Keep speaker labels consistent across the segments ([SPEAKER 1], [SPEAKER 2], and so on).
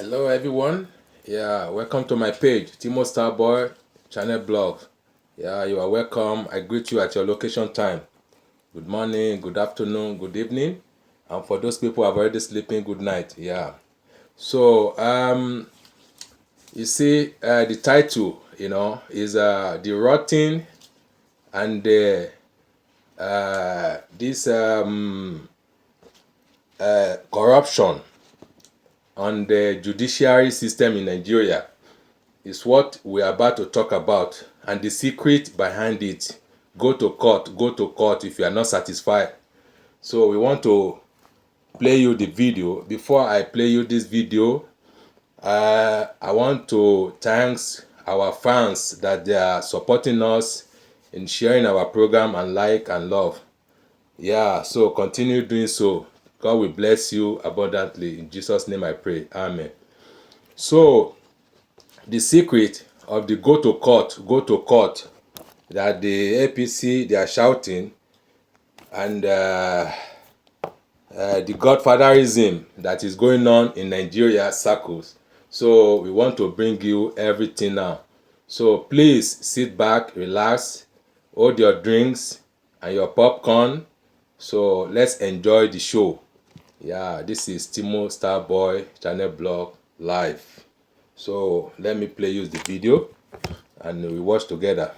[SPEAKER 1] Hello everyone. Yeah, welcome to my page, Timo Starboy channel blog. Yeah, you are welcome. I greet you at your location time. Good morning, good afternoon, good evening. And for those people who are already sleeping, good night. Yeah. So you see the title, is the rotting and this corruption on the judiciary system in Nigeria is what we are about to talk about, and the secret behind it. Go to court if you are not satisfied. So we want to play you the video. Before I play you this video, I want to thank our fans that they are supporting us in sharing our program and like and love. Yeah, so continue doing so. God will bless you abundantly. In Jesus' name I pray. Amen. So, the secret of the go to court that the APC, they are shouting, and the godfatherism that is going on in Nigeria circles. So we want to bring you everything now. So please sit back, relax, hold your drinks and your popcorn. So let's enjoy the show. Yeah, this is Timo Starboy channel blog live. So let me play you the video and we watch together.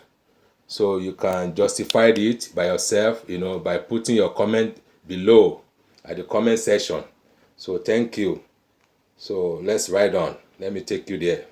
[SPEAKER 1] So you can justify it by yourself, by putting your comment below at the comment section. So thank you. So let's ride on. Let me take you there.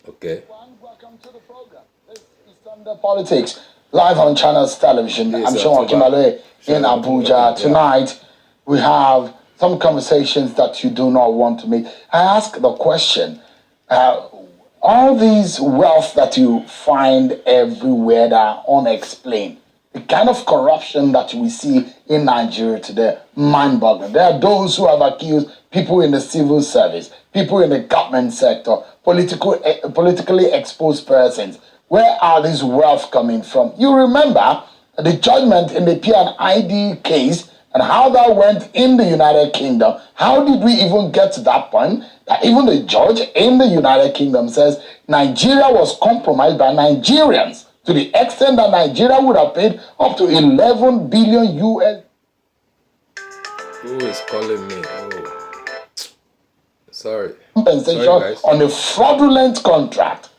[SPEAKER 1] Okay.
[SPEAKER 2] Welcome to the program. This is Thunder Politics, live on Channels Television. I'm Sean Kimale in Abuja. Tonight, we have some conversations that you do not want to make. I ask the question, all these wealth that you find everywhere that are unexplained, the kind of corruption that we see in Nigeria today, mind-boggling. There are those who have accused people in the civil service, people in the government sector, politically exposed persons. Where are these wealth coming from? You remember the judgment in the P&ID case and how that went in the United Kingdom. How did we even get to that point that even the judge in the United Kingdom says Nigeria was compromised by Nigerians to the extent that Nigeria would have paid up to 11 billion US.
[SPEAKER 1] Who is calling me? Oh, sorry.
[SPEAKER 2] Compensation on a fraudulent contract.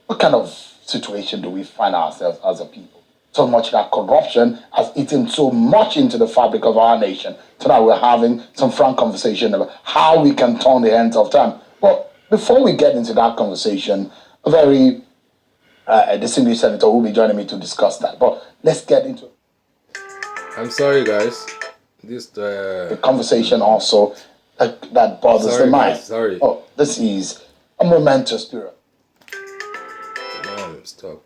[SPEAKER 2] What kind of situation do we find ourselves as a people? So much that corruption has eaten so much into the fabric of our nation. Tonight we're having some frank conversation about how we can turn the hands of time. But before we get into that conversation, a very distinguished senator will be joining me to discuss that. But let's get into it.
[SPEAKER 1] I'm sorry, guys.
[SPEAKER 2] The conversation also that bothers the mind.
[SPEAKER 1] Sorry.
[SPEAKER 2] Oh, this is a momentous period.
[SPEAKER 1] Stop.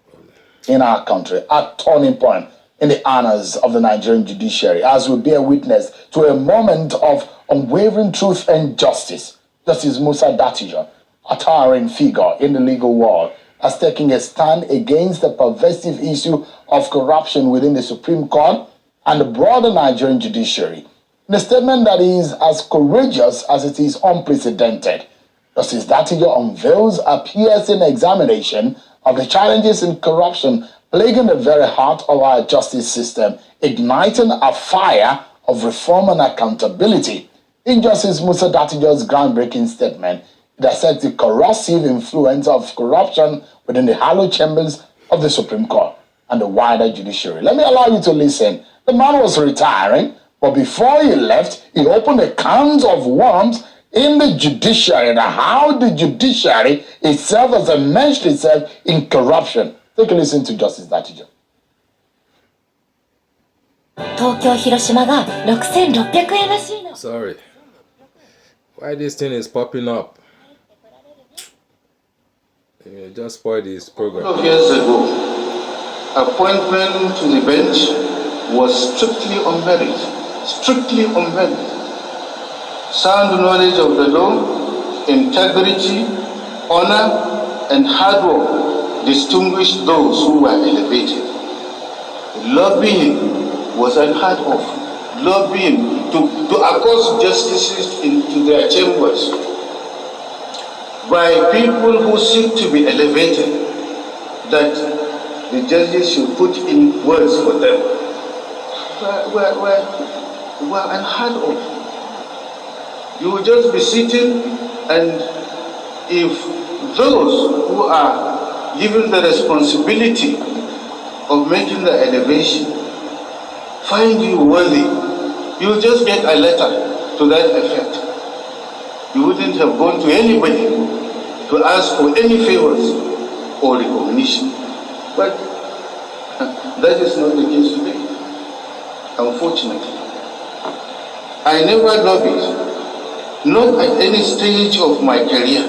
[SPEAKER 2] In our country, a turning point in the honors of the Nigerian judiciary, as we bear witness to a moment of unwavering truth and justice. Justice Musa Datija, a towering figure in the legal world, has taken a stand against the pervasive issue of corruption within the Supreme Court and the broader Nigerian judiciary. In a statement that is as courageous as it is unprecedented, Justice Datija unveils a piercing examination of the challenges in corruption plaguing the very heart of our justice system, igniting a fire of reform and accountability. In Justice Musa Datija's groundbreaking statement, it assessed the corrosive influence of corruption within the hallowed chambers of the Supreme Court and the wider judiciary. Let me allow you to listen. The man was retiring, but before he left, he opened a can of worms in the judiciary and how the judiciary itself has enmeshed itself in corruption. Take a listen to Justice Datija.
[SPEAKER 1] Sorry. Why this thing is popping up? You just spoiled this program.
[SPEAKER 3] A couple of years ago, appointment to the bench was strictly on merit. Strictly on merit. Sound knowledge of the law, integrity, honor, and hard work distinguished those who were elevated. Lobbying was unheard of. lobbying to accost justices into their chambers by people who seek to be elevated, that the judges should put in words for them, were unheard of. You will just be sitting, and if those who are given the responsibility of making the elevation find you worthy, you just get a letter to that effect. You wouldn't have gone to anybody to ask for any favors or recognition. But that is not the case today, unfortunately. I never lobbied, not at any stage of my career,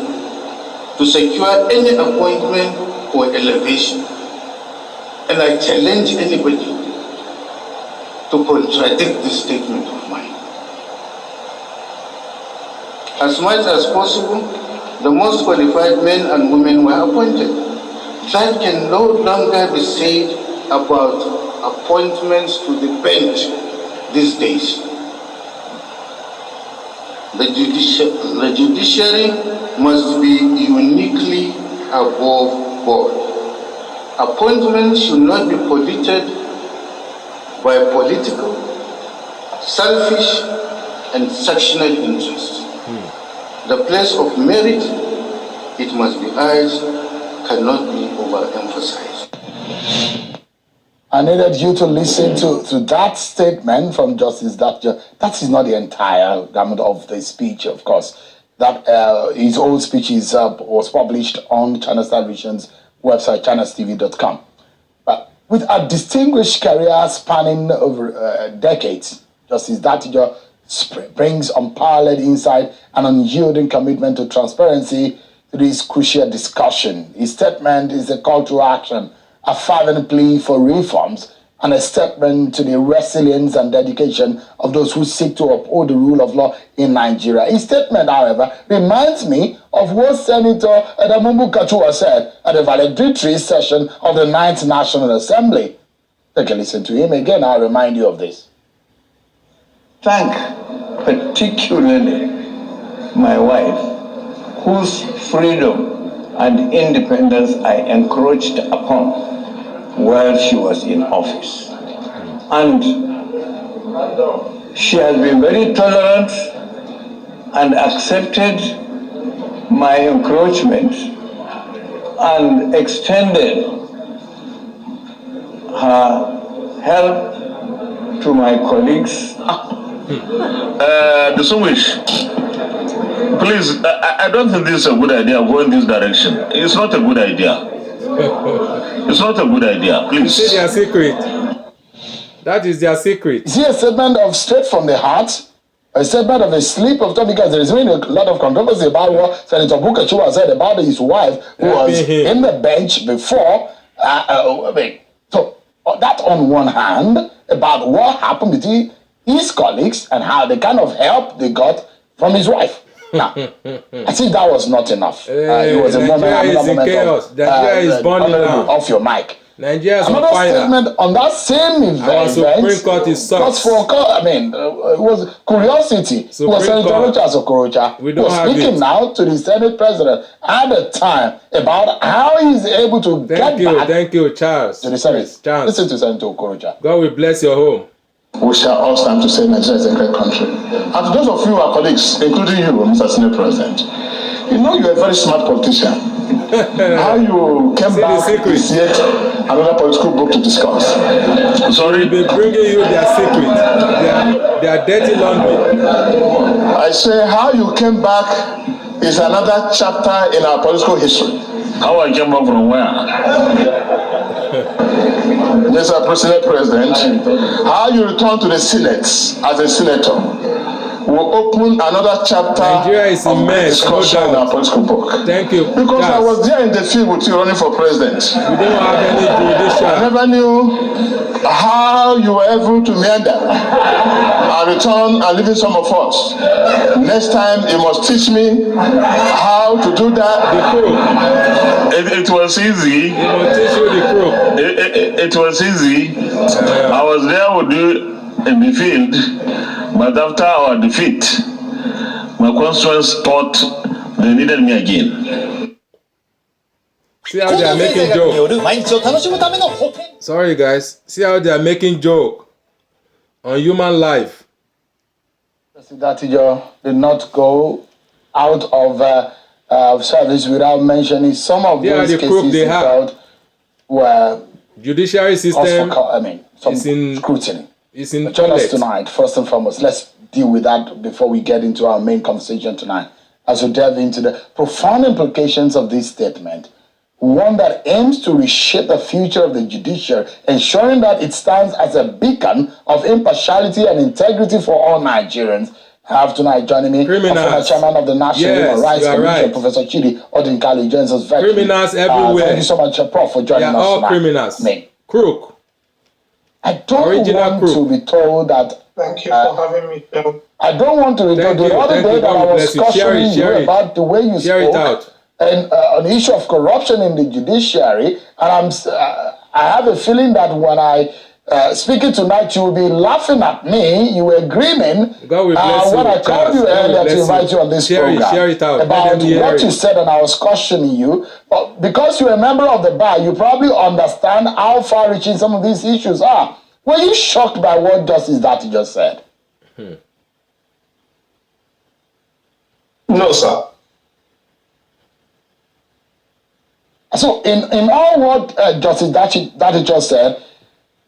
[SPEAKER 3] to secure any appointment or elevation. And I challenge anybody to contradict this statement of mine. As much as possible, the most qualified men and women were appointed. That can no longer be said about appointments to the bench these days. The judiciary must be uniquely above board. Appointments should not be polluted by political, selfish, and sectional interests. The place of merit, it must be urged, cannot be overemphasized.
[SPEAKER 2] I needed you to listen to that statement from Justice Datjo. That is not the entire gamut of the speech, of course. That his old speech was published on Channels Television's website, channelstv.com. But with a distinguished career spanning over decades, Justice Datjo brings unparalleled insight and unyielding commitment to transparency to this crucial discussion. His statement is a call to action, a fervent plea for reforms, and a statement to the resilience and dedication of those who seek to uphold the rule of law in Nigeria. His statement, however, reminds me of what Senator Edamumbu Kachua said at the valedictory session of the 9th National Assembly. Take a listen to him again. I'll remind you of this.
[SPEAKER 4] Thank particularly my wife, whose freedom and independence I encroached upon while she was in office. And she has been very tolerant and accepted my encroachment and extended her help to my colleagues.
[SPEAKER 5] Distinguished, please, I don't think this is a good idea going this direction. It's not a good idea. It's not a good idea, please.
[SPEAKER 1] It's their secret. That is their secret.
[SPEAKER 2] Is he a statement of straight from the heart? A statement of a slip of tongue? Because there is been a lot of controversy about what Senator Bukachua said about his wife, who was in the bench before. So that on one hand, about what happened between his colleagues and how the kind of help they got from his wife. Now, I think that was not enough. It was a
[SPEAKER 1] Nigeria is in chaos. Nigeria is burning down.
[SPEAKER 2] Off your mic.
[SPEAKER 1] Nigeria is
[SPEAKER 2] Another
[SPEAKER 1] on fire.
[SPEAKER 2] statement on that same event.
[SPEAKER 1] Our Supreme Court is sucks.
[SPEAKER 2] It was curiosity. It was Senator Rochas Okorocha who was speaking now to the Senate President at the time about how he's able to get back.
[SPEAKER 1] Thank you, Charles.
[SPEAKER 2] To the Senate.
[SPEAKER 1] Charles.
[SPEAKER 2] Listen to Senator Okorocha.
[SPEAKER 1] God will bless your home.
[SPEAKER 6] We shall all stand to say Nigeria is a great country. And to those of you, our colleagues, including you, Mr. Senate President, you know you're a very smart politician. How you came back is yet another political book to discuss.
[SPEAKER 1] Sorry, we've been bringing you their secret, their dirty laundry.
[SPEAKER 6] I say how you came back is another chapter in our political history.
[SPEAKER 5] How I came back from where?
[SPEAKER 6] Mr. President, how you return to the Senate as a senator will open another chapter of discussion in our political book.
[SPEAKER 1] Thank you.
[SPEAKER 6] Because I was there in the field with you running for president.
[SPEAKER 1] We don't have any judicial.
[SPEAKER 6] I never knew how you were able to meander and return and leaving some of us. Next time you must teach me how to do that.
[SPEAKER 5] It was easy.
[SPEAKER 1] He will teach you the crook.
[SPEAKER 5] It was easy. I was there with you in the field, but after our defeat, my constituents thought they needed me again.
[SPEAKER 1] See how they are making joke. Sorry guys, see how they are making joke on human life.
[SPEAKER 2] That did not go out of service without mentioning some of those cases they felt were
[SPEAKER 1] judiciary system.
[SPEAKER 2] Some scrutiny.
[SPEAKER 1] It's in
[SPEAKER 2] us tonight, first and foremost, let's deal with that before we get into our main conversation tonight. As we delve into the profound implications of this statement, one that aims to reshape the future of the judiciary, ensuring that it stands as a beacon of impartiality and integrity for all Nigerians. I have tonight joining me, former chairman of the National Human Rights Commission, Professor Chidi Odinkali, joins us virtually.
[SPEAKER 1] Criminals everywhere.
[SPEAKER 2] Thank you so much, Prof, for joining us
[SPEAKER 1] all
[SPEAKER 2] tonight.
[SPEAKER 1] Criminals. Crook.
[SPEAKER 2] I don't want to be told that.
[SPEAKER 7] Thank you for having me.
[SPEAKER 2] I don't want to be told. The other day that I was cautioning you about the way you spoke and on the issue of corruption in the judiciary, and I have a feeling that when I speaking tonight, you will be laughing at me. You were grinning when I called you earlier to invite you on this program about what you said, and I was cautioning you. But because you're a member of the bar, you probably understand how far-reaching some of these issues are. Were you shocked by what Justice Dati just said?
[SPEAKER 7] No, sir.
[SPEAKER 2] So, in all what Justice Dati just said,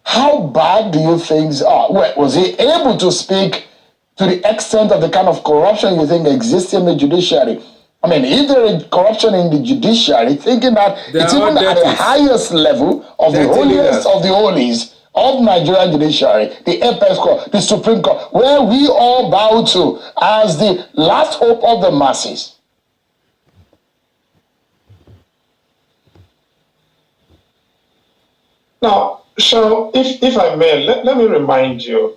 [SPEAKER 2] how bad do you think are? Was he able to speak to the extent of the kind of corruption you think exists in the judiciary? I mean, if there is corruption in the judiciary, thinking that it's even at the highest level of the holiest of the holies of Nigerian judiciary, the apex court, the Supreme Court, where we all bow to as the last hope of the masses.
[SPEAKER 7] Now, so if I may, let me remind you,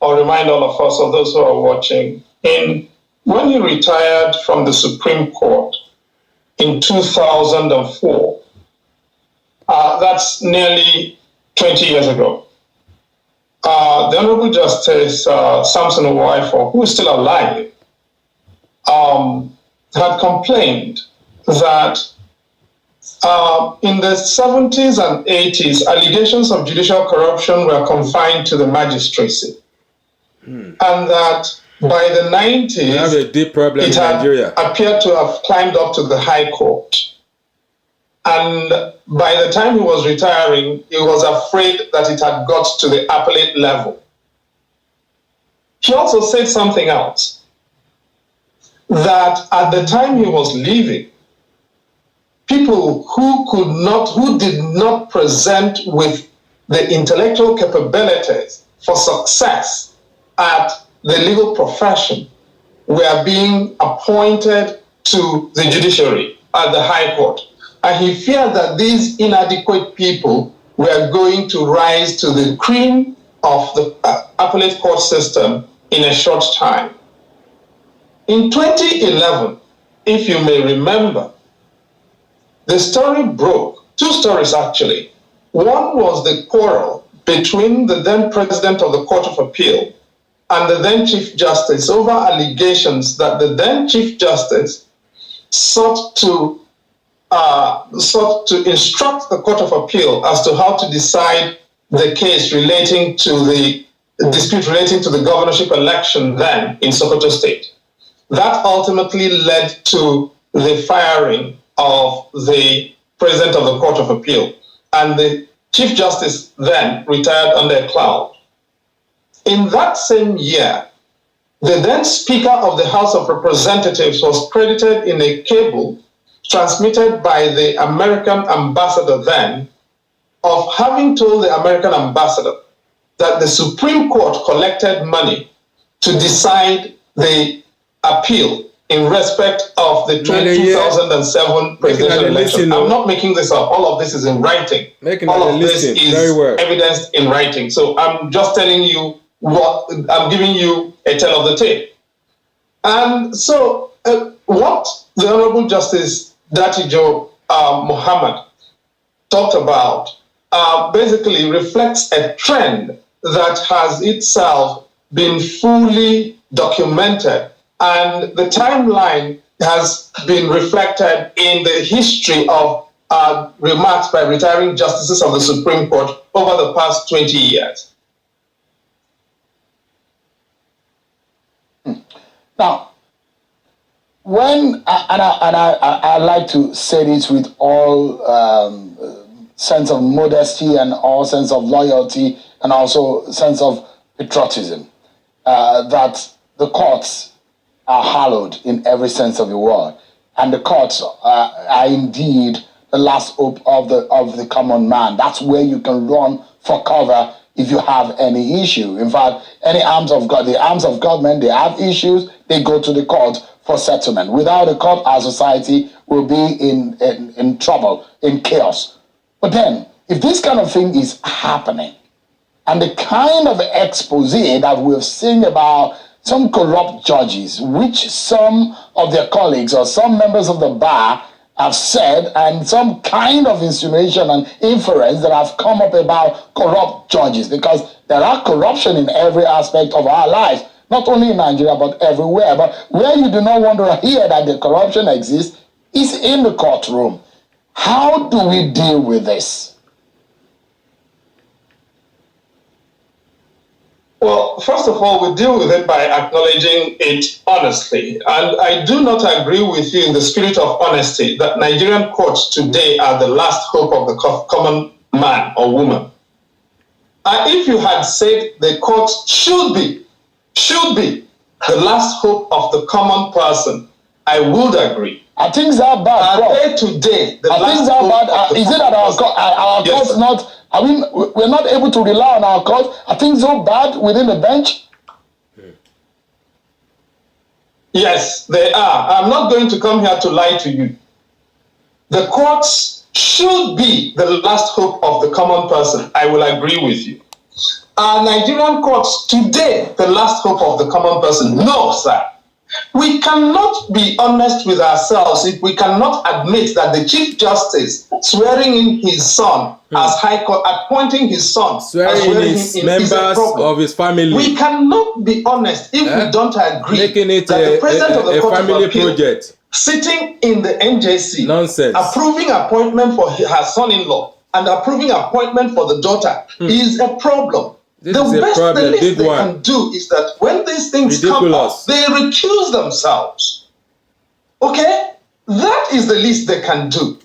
[SPEAKER 7] or remind all of us, or those who are watching, when he retired from the Supreme Court in 2004, that's nearly 20 years ago, the Honorable Justice Samson Owaifo, who is still alive, had complained that in the 70s and 80s, allegations of judicial corruption were confined to the magistracy. And that by the 90s,
[SPEAKER 1] we have a deep problem
[SPEAKER 7] it
[SPEAKER 1] in Nigeria.
[SPEAKER 7] appeared to have climbed up to the High Court. And by the time he was retiring, he was afraid that it had got to the appellate level. He also said something else, that at the time he was leaving, people who did not present with the intellectual capabilities for success at the legal profession were being appointed to the judiciary at the High Court. And he feared that these inadequate people were going to rise to the cream of the appellate court system in a short time. In 2011, if you may remember, the story broke, two stories actually. One was the quarrel between the then president of the Court of Appeal and the then Chief Justice over allegations that the then Chief Justice sought to instruct the Court of Appeal as to how to decide the case relating to the dispute relating to the governorship election then in Sokoto State. That ultimately led to the firing of the president of the Court of Appeal, and the Chief Justice then retired under a cloud. In that same year, the then Speaker of the House of Representatives was credited in a cable transmitted by the American ambassador then of having told the American ambassador that the Supreme Court collected money to decide the appeal in respect of the 2007 presidential election. I'm not making this up. All of this is in writing. All of this is evidenced in writing. So I'm just telling you I'm giving you a tale of the tape. And so what the Honorable Justice Datijo Muhammad talked about basically reflects a trend that has itself been fully documented, and the timeline has been reflected in the history of remarks by retiring justices of the Supreme Court over the past 20 years.
[SPEAKER 2] Now, when, I like to say this with all sense of modesty and all sense of loyalty and also sense of patriotism, that the courts are hallowed in every sense of the word, and the courts are indeed the last hope of the common man. That's where you can run for cover if you have any issue. In fact, any arms of God, the arms of government, they have issues, they go to the court for settlement. Without a court, our society will be in trouble, in chaos. But then, if this kind of thing is happening, and the kind of expose that we've seen about some corrupt judges, which some of their colleagues or some members of the bar have said, and some kind of insinuation and inference that have come up about corrupt judges, because there are corruption in every aspect of our lives, not only in Nigeria, but everywhere. But where you do not want to hear that the corruption exists is in the courtroom. How do we deal with this?
[SPEAKER 7] Well, first of all, we deal with it by acknowledging it honestly. And I do not agree with you in the spirit of honesty that Nigerian courts today are the last hope of the common man or woman. If you had said the courts should be the last hope of the common person, I would agree.
[SPEAKER 2] Are things are bad?
[SPEAKER 7] Are they today the
[SPEAKER 2] are
[SPEAKER 7] last
[SPEAKER 2] things are
[SPEAKER 7] hope
[SPEAKER 2] bad? Is it that our
[SPEAKER 7] yes,
[SPEAKER 2] courts
[SPEAKER 7] sir.
[SPEAKER 2] not? I mean, we're not able to rely on our courts. Are things so bad within the bench?
[SPEAKER 7] Yes, they are. I'm not going to come here to lie to you. The courts should be the last hope of the common person. I will agree with you. Are Nigerian courts today the last hope of the common person? No, sir. We cannot be honest with ourselves if we cannot admit that the Chief Justice swearing in his son as High Court, appointing his son,
[SPEAKER 1] swearing in his members of his family.
[SPEAKER 7] We cannot be honest if we don't agree
[SPEAKER 1] making it
[SPEAKER 7] that the President of the Court
[SPEAKER 1] family
[SPEAKER 7] of Appeal,
[SPEAKER 1] project,
[SPEAKER 7] sitting in the NJC,
[SPEAKER 1] nonsense,
[SPEAKER 7] approving appointment for her son-in-law and approving appointment for the daughter is a problem.
[SPEAKER 1] This
[SPEAKER 7] the
[SPEAKER 1] is a
[SPEAKER 7] best
[SPEAKER 1] problem,
[SPEAKER 7] the least
[SPEAKER 1] big
[SPEAKER 7] they
[SPEAKER 1] one.
[SPEAKER 7] can do is that when these things come up, they recuse themselves. Okay? That is the least they can do.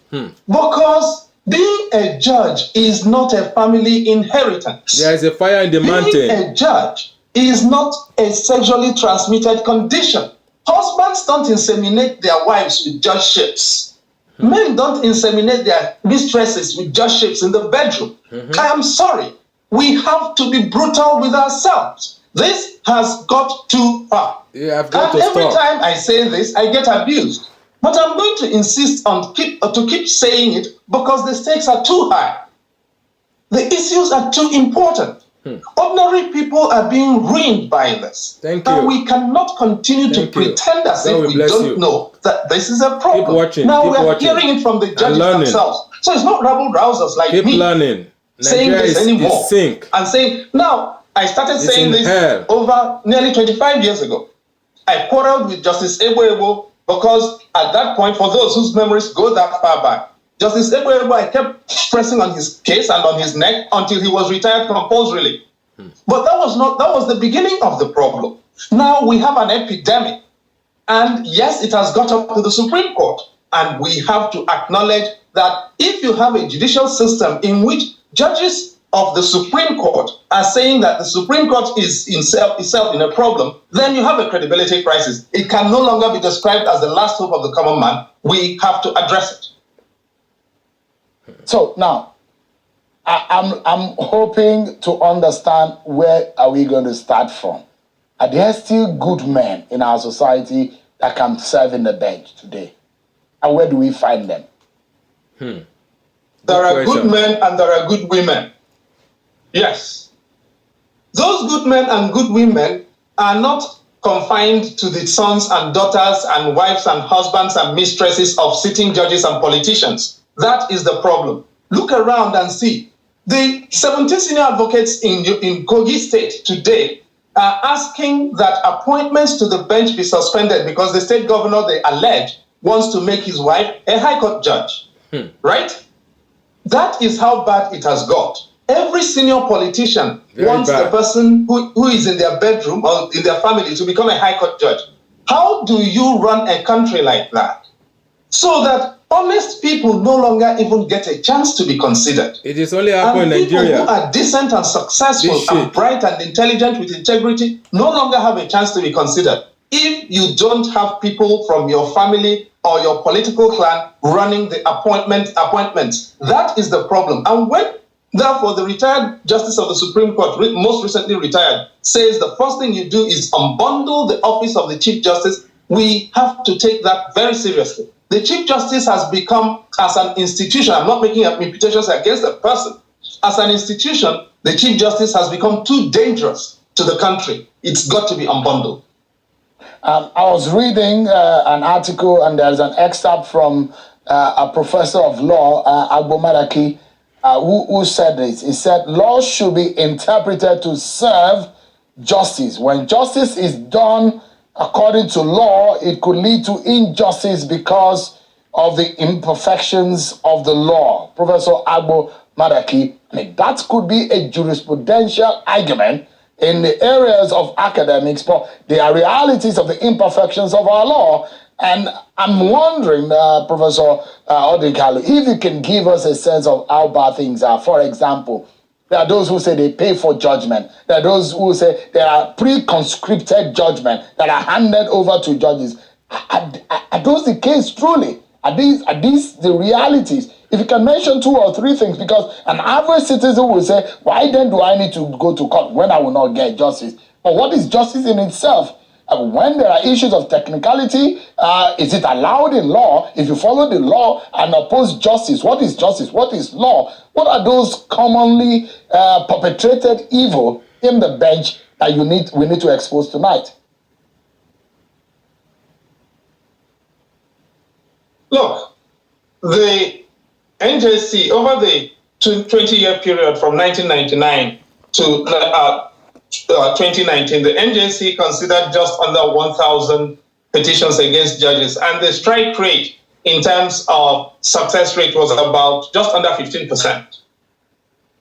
[SPEAKER 7] Because being a judge is not a family inheritance.
[SPEAKER 1] There is a fire in the mountain.
[SPEAKER 7] Being a judge is not a sexually transmitted condition. Husbands don't inseminate their wives with judgeships. Men don't inseminate their mistresses with judgeships in the bedroom. I am sorry. We have to be brutal with ourselves. This has got too far.
[SPEAKER 1] Yeah, I've got
[SPEAKER 7] and
[SPEAKER 1] to
[SPEAKER 7] every
[SPEAKER 1] stop.
[SPEAKER 7] time I say this, I get abused. But I'm going to insist on keep saying it because the stakes are too high. The issues are too important. Ordinary people are being ruined by this.
[SPEAKER 1] Thank you.
[SPEAKER 7] And we cannot continue to pretend as if we don't know that this is a problem.
[SPEAKER 1] Keep watching.
[SPEAKER 7] Now
[SPEAKER 1] keep
[SPEAKER 7] we're
[SPEAKER 1] watching.
[SPEAKER 7] hearing it from the judges themselves. So it's not rabble-rousers like
[SPEAKER 1] keep
[SPEAKER 7] me
[SPEAKER 1] learning.
[SPEAKER 7] saying
[SPEAKER 1] Nigeria
[SPEAKER 7] this anymore.
[SPEAKER 1] Sink.
[SPEAKER 7] And saying, now, I started
[SPEAKER 1] It's
[SPEAKER 7] saying this
[SPEAKER 1] hell.
[SPEAKER 7] over nearly 25 years ago. I quarreled with Justice Ebo because at that point, for those whose memories go that far back, Justice Ebo, I kept pressing on his case and on his neck until he was retired compulsorily. But that was the beginning of the problem. Now we have an epidemic. And yes, it has got up to the Supreme Court. And we have to acknowledge that if you have a judicial system in which judges of the Supreme Court are saying that the Supreme Court is itself in a problem, then you have a credibility crisis. It can no longer be described as the last hope of the common man. We have to address it.
[SPEAKER 2] So now, I'm hoping to understand where are we going to start from. Are there still good men in our society that can serve in the bench today? And where do we find them?
[SPEAKER 7] There are good men and there are good women. Yes. Those good men and good women are not confined to the sons and daughters and wives and husbands and mistresses of sitting judges and politicians. That is the problem. Look around and see. The 17 senior advocates in Kogi State today are asking that appointments to the bench be suspended because the state governor, they allege, wants to make his wife a high court judge. Right? That is how bad it has got. Every senior politician wants the person who is in their bedroom or in their family to become a high court judge. How do you run a country like that so that honest people no longer even get a chance to be considered?
[SPEAKER 1] It is only happening in Nigeria.
[SPEAKER 7] People who are decent and successful and bright and intelligent with integrity no longer have a chance to be considered. If you don't have people from your family or your political clan running the appointments, that is the problem. And when, therefore, the retired Justice of the Supreme Court, most recently retired, says the first thing you do is unbundle the office of the Chief Justice, we have to take that very seriously. The Chief Justice has become, as an institution, I'm not making imputations against the person, as an institution, the Chief Justice has become too dangerous to the country. It's got to be unbundled.
[SPEAKER 2] I was reading an article, and there's an excerpt from a professor of law, Agbo Madaki, who said this. He said, law should be interpreted to serve justice. When justice is done according to law, it could lead to injustice because of the imperfections of the law. Professor Agbo Madaki, I mean, that could be a jurisprudential argument in the areas of academics, but there are realities of the imperfections of our law. And I'm wondering, Professor Odinkalu, if you can give us a sense of how bad things are. For example, there are those who say they pay for judgment. There are those who say there are pre-conscripted judgment that are handed over to judges. Are those the case truly? Are these the realities? If you can mention 2 or 3 things, because an average citizen will say, why then do I need to go to court when I will not get justice? But what is justice in itself? When there are issues of technicality, is it allowed in law? If you follow the law and oppose justice, what is justice? What is law? What are those commonly perpetrated evil in the bench that we need to expose tonight?
[SPEAKER 7] Look, the NJC, over the 20-year period from 1999 to 2019, the NJC considered just under 1,000 petitions against judges, and the strike rate in terms of success rate was about just under 15%,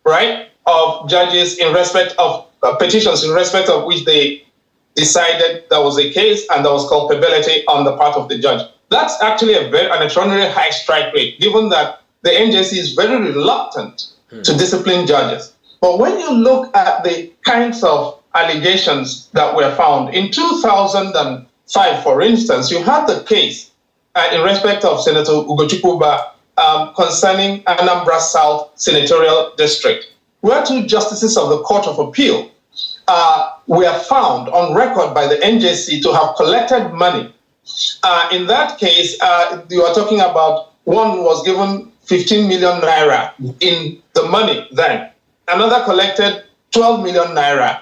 [SPEAKER 7] right, of judges in respect of petitions in respect of which they decided there was a case and there was culpability on the part of the judge. That's actually an extraordinarily high strike rate, given that the NJC is very reluctant to discipline judges. But when you look at the kinds of allegations that were found, in 2005, for instance, you had the case in respect of Senator Ugochukwu concerning Anambra South Senatorial District, where 2 justices of the Court of Appeal were found on record by the NJC to have collected money. In that case, you are talking about one was given 15 million naira in the money then. Another collected 12 million naira.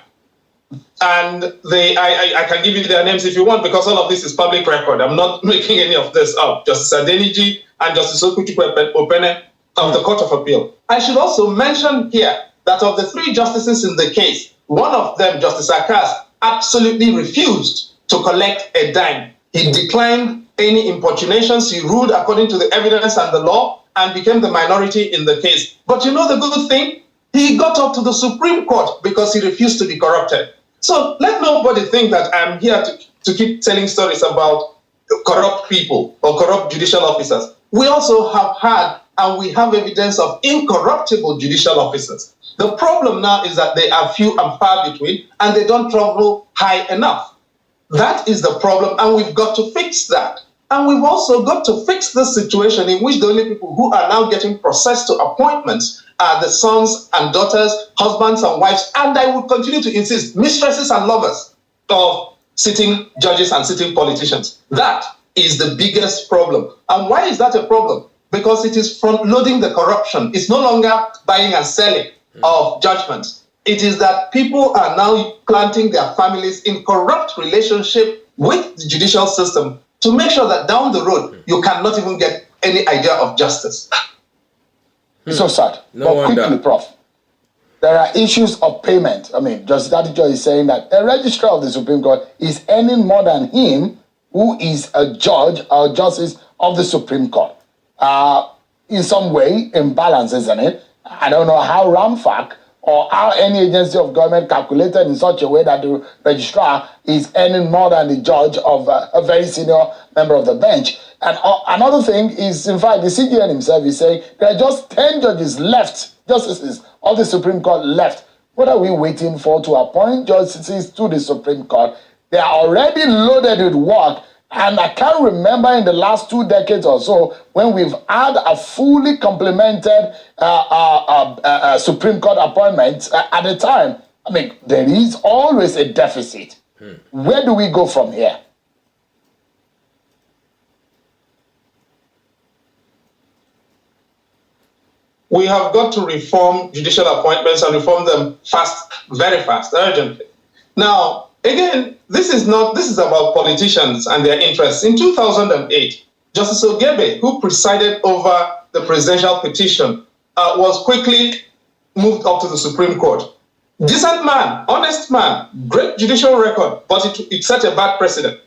[SPEAKER 7] And I can give you their names if you want, because all of this is public record. I'm not making any of this up. Justice Adeniji and Justice Okuchukwu Opene of the Court of Appeal. I should also mention here that of the 3 justices in the case, one of them, Justice Akas, absolutely refused to collect a dime. He declined any importunations. He ruled according to the evidence and the law and became the minority in the case. But you know the good thing? He got up to the Supreme Court because he refused to be corrupted. So let nobody think that I'm here to keep telling stories about corrupt people or corrupt judicial officers. We also have had and we have evidence of incorruptible judicial officers. The problem now is that they are few and far between and they don't travel high enough. That is the problem, and we've got to fix that. And we've also got to fix the situation in which the only people who are now getting processed to appointments are the sons and daughters, husbands and wives, and I will continue to insist, mistresses and lovers of sitting judges and sitting politicians. That is the biggest problem. And why is that a problem? Because it is front-loading the corruption. It's no longer buying and selling of judgments. It is that people are now planting their families in corrupt relationship with the judicial system to make sure that down the road, you cannot even get any idea of justice.
[SPEAKER 2] So sad.
[SPEAKER 1] No
[SPEAKER 2] but
[SPEAKER 1] wonder.
[SPEAKER 2] Quickly, Prof. there are issues of payment. I mean, Justice Datijor is saying that a registrar of the Supreme Court is earning more than him, who is a judge or justice of the Supreme Court. In some way, imbalance, isn't it? I don't know how RAMFAC or how any agency of government calculated in such a way that the registrar is earning more than the judge of a very senior member of the bench. And another thing is, in fact, the CJN himself is saying there are just 10 judges left, justices of the Supreme Court left. What are we waiting for to appoint justices to the Supreme Court? They are already loaded with work. And I can't remember in the last 2 decades or so when we've had a fully complemented Supreme Court appointment at a time. I mean, there is always a deficit. Where do we go from here?
[SPEAKER 7] We have got to reform judicial appointments and reform them fast, very fast, urgently. Now, again, this is about politicians and their interests. In 2008, Justice Ogebe, who presided over the presidential petition, was quickly moved up to the Supreme Court. Decent man, honest man, great judicial record, but it set a bad precedent.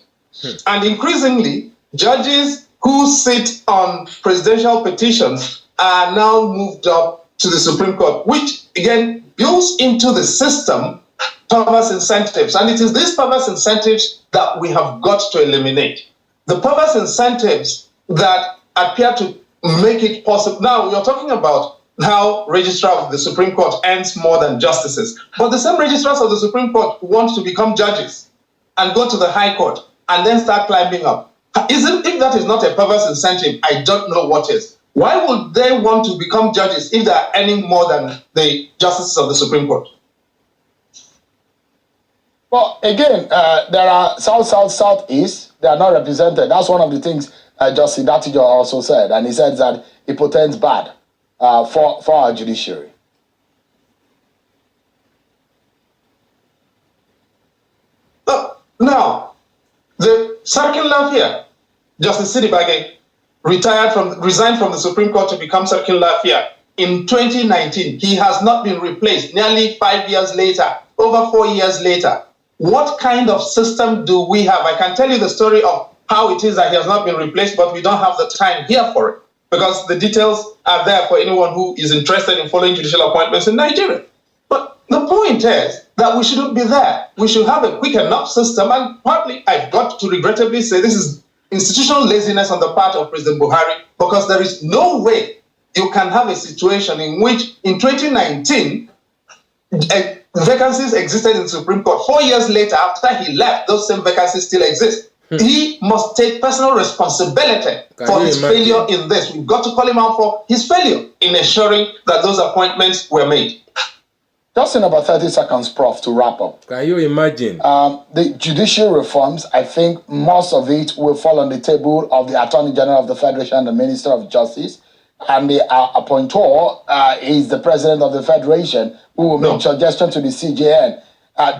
[SPEAKER 7] And increasingly, judges who sit on presidential petitions are now moved up to the Supreme Court, which again builds into the system perverse incentives. And it is these perverse incentives that we have got to eliminate. The perverse incentives that appear to make it possible. Now, you're talking about how registrar of the Supreme Court earns more than justices. But the same registrars of the Supreme Court want to become judges and go to the High Court and then start climbing up. If that is not a perverse incentive, I don't know what is. Why would they want to become judges if they are earning more than the justices of the Supreme Court?
[SPEAKER 2] Well, again, there are South, South, Southeast. They are not represented. That's one of the things Justice Datijor also said. And he said that it portends bad for our judiciary.
[SPEAKER 7] Now, the circular here, Justice Sidibage resigned from the Supreme Court to become circular here in 2019. He has not been replaced nearly 5 years later, over 4 years later. What kind of system do we have? I can tell you the story of how it is that he has not been replaced, but we don't have the time here for it because the details are there for anyone who is interested in following judicial appointments in Nigeria. But the point is that we shouldn't be there. We should have a quick enough system, and partly I've got to regrettably say this is institutional laziness on the part of President Buhari, because there is no way you can have a situation in which in 2019 vacancies existed in the Supreme Court. 4 years later, after he left, those same vacancies still exist. He must take personal responsibility for his failure in this. We've got to call him out for his failure in ensuring that those appointments were made.
[SPEAKER 2] Just in about 30 seconds, Prof, to wrap up.
[SPEAKER 1] Can you imagine?
[SPEAKER 2] The judicial reforms, I think most of it will fall on the table of the Attorney General of the Federation and the Minister of Justice. And the appointor is the President of the Federation, who will make suggestions to the CJN.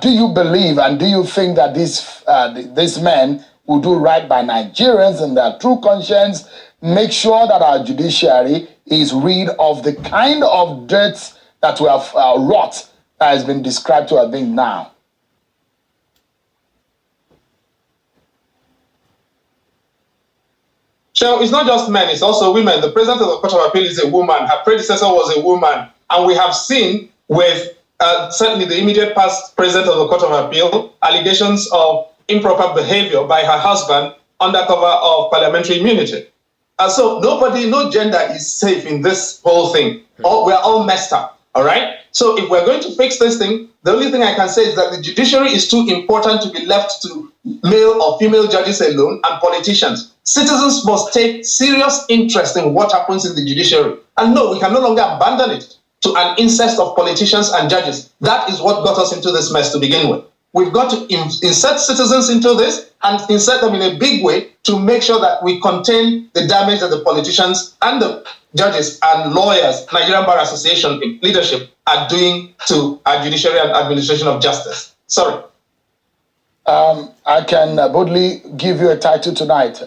[SPEAKER 2] Do you believe and do you think that these men will do right by Nigerians in their true conscience, make sure that our judiciary is rid of the kind of dirt that we have wrought that has been described to have been now?
[SPEAKER 7] So it's not just men, it's also women. The president of the Court of Appeal is a woman. Her predecessor was a woman. And we have seen with certainly the immediate past president of the Court of Appeal, allegations of improper behavior by her husband under cover of parliamentary immunity. And so no gender is safe in this whole thing. We're all messed up, all right? So if we're going to fix this thing, the only thing I can say is that the judiciary is too important to be left to male or female judges alone and politicians. Citizens must take serious interest in what happens in the judiciary. And no, we can no longer abandon it to an incest of politicians and judges. That is what got us into this mess to begin with. We've got to insert citizens into this and insert them in a big way to make sure that we contain the damage that the politicians and the judges and lawyers, Nigerian Bar Association leadership, are doing to our judiciary and administration of justice. Sorry.
[SPEAKER 2] I can boldly give you a title tonight,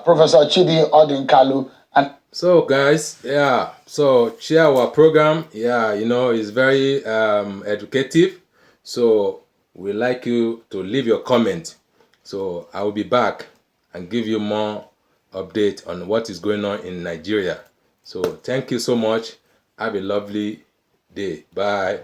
[SPEAKER 2] Professor Chidi Odinkalu, an
[SPEAKER 1] So guys, yeah, so share our program. Yeah, it's very educative. So we like you to leave your comment. So I will be back and give you more update on what is going on in Nigeria. So thank you so much. Have a lovely day. Bye.